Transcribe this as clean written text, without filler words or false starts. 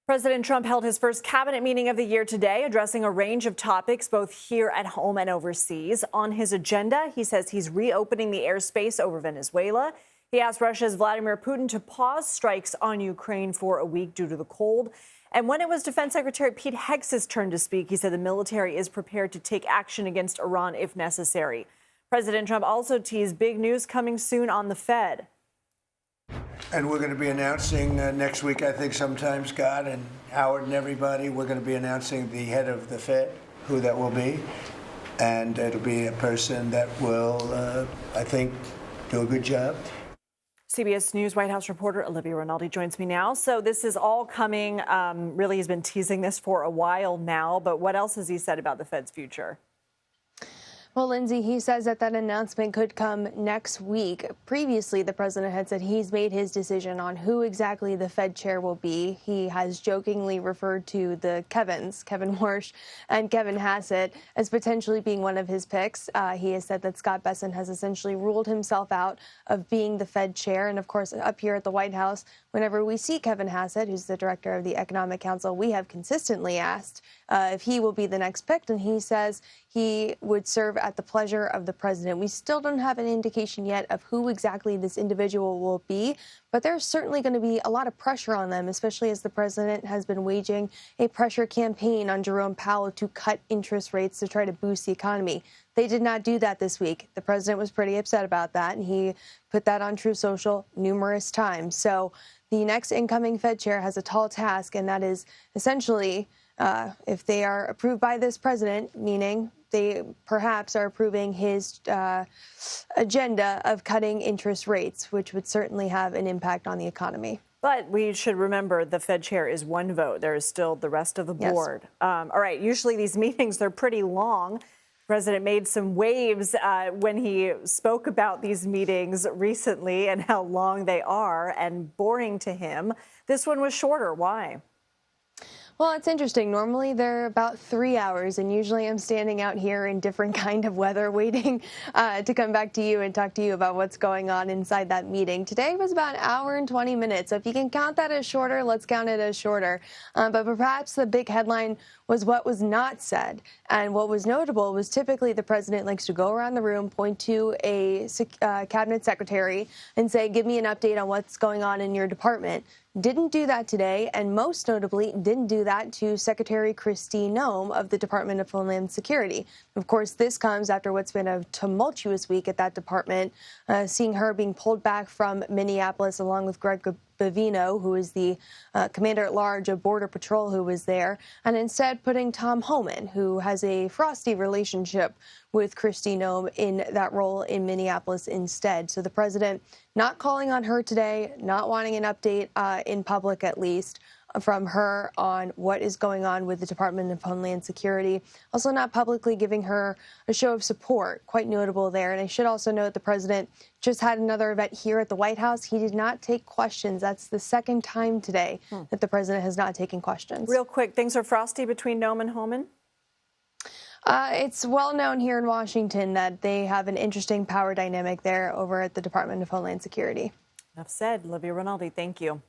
President Trump held his first cabinet meeting of the year today, addressing a range of topics both here at home and overseas. On his agenda, he says he's reopening the airspace over Venezuela. He asked Russia's Vladimir Putin to pause strikes on Ukraine for a week due to the cold. And when it was Defense Secretary Pete Hegseth's turn to speak, he said the military is prepared to take action against Iran if necessary. President Trump also teased big news coming soon on the Fed. And we're going to be announcing next week, I think sometime, Scott and Howard and everybody, we're going to be announcing the head of the Fed, who that will be. And it'll be a person that will, I think, do a good job. CBS News White House reporter Olivia Rinaldi joins me now. So this is all coming, really he's been teasing this for a while now, but what else has he said about the Fed's future? Well, Lindsay, he says that announcement could come next week. Previously, the president had said he's made his decision on who exactly the Fed chair will be. He has jokingly referred to the Kevins, Kevin Warsh and Kevin Hassett, as potentially being one of his picks. He has said that Scott Bessent has essentially ruled himself out of being the Fed chair. And of course, up here at the White House, whenever we see Kevin Hassett, who's the director of the Economic Council, we have consistently asked if he will be the next pick. And he says he would serve at the pleasure of the president. We still don't have an indication yet of who exactly this individual will be, but there's certainly going to be a lot of pressure on them, especially as the president has been waging a pressure campaign on Jerome Powell to cut interest rates to try to boost the economy. They did not do that this week. The president was pretty upset about that, and he put that on Truth Social numerous times. So the next incoming Fed chair has a tall task, and that is essentially, if they are approved by this president, meaning they perhaps are approving his agenda of cutting interest rates, which would certainly have an impact on the economy. But we should remember the Fed chair is one vote. There is still the rest of the board. Yes. All right. Usually these meetings, they're pretty long. The president made some waves when he spoke about these meetings recently and how long they are and boring to him. This one was shorter. Why? Well, it's interesting. Normally they're about 3 hours, and usually I'm standing out here in different kind of weather waiting to come back to you and talk to you about what's going on inside that meeting. Today was about an hour and 20 minutes. So if you can count that as shorter, let's count it as shorter. But perhaps the big headline was what was not said. And what was notable was typically the president likes to go around the room, point to a cabinet secretary and say, give me an update on what's going on in your department. Didn't do that today, and most notably didn't do that to Secretary Kristi Noem of the Department of Homeland Security. Of course, this comes after what's been a tumultuous week at that department, seeing her being pulled back from Minneapolis along with Greg Bavino, who is the commander-at-large of Border Patrol, who was there, and instead putting Tom Homan, who has a frosty relationship with Kristi Noem, in that role in Minneapolis instead. So the president not calling on her today, not wanting an update in public at least from her on what is going on with the Department of Homeland Security. Also not publicly giving her a show of support. Quite notable there. And I should also note the president just had another event here at the White House. He did not take questions. That's the second time today that the president has not taken questions. Real quick, things are frosty between Noem and Homan? It's well known here in Washington that they have an interesting power dynamic there over at the Department of Homeland Security. Enough said. Olivia Rinaldi, thank you.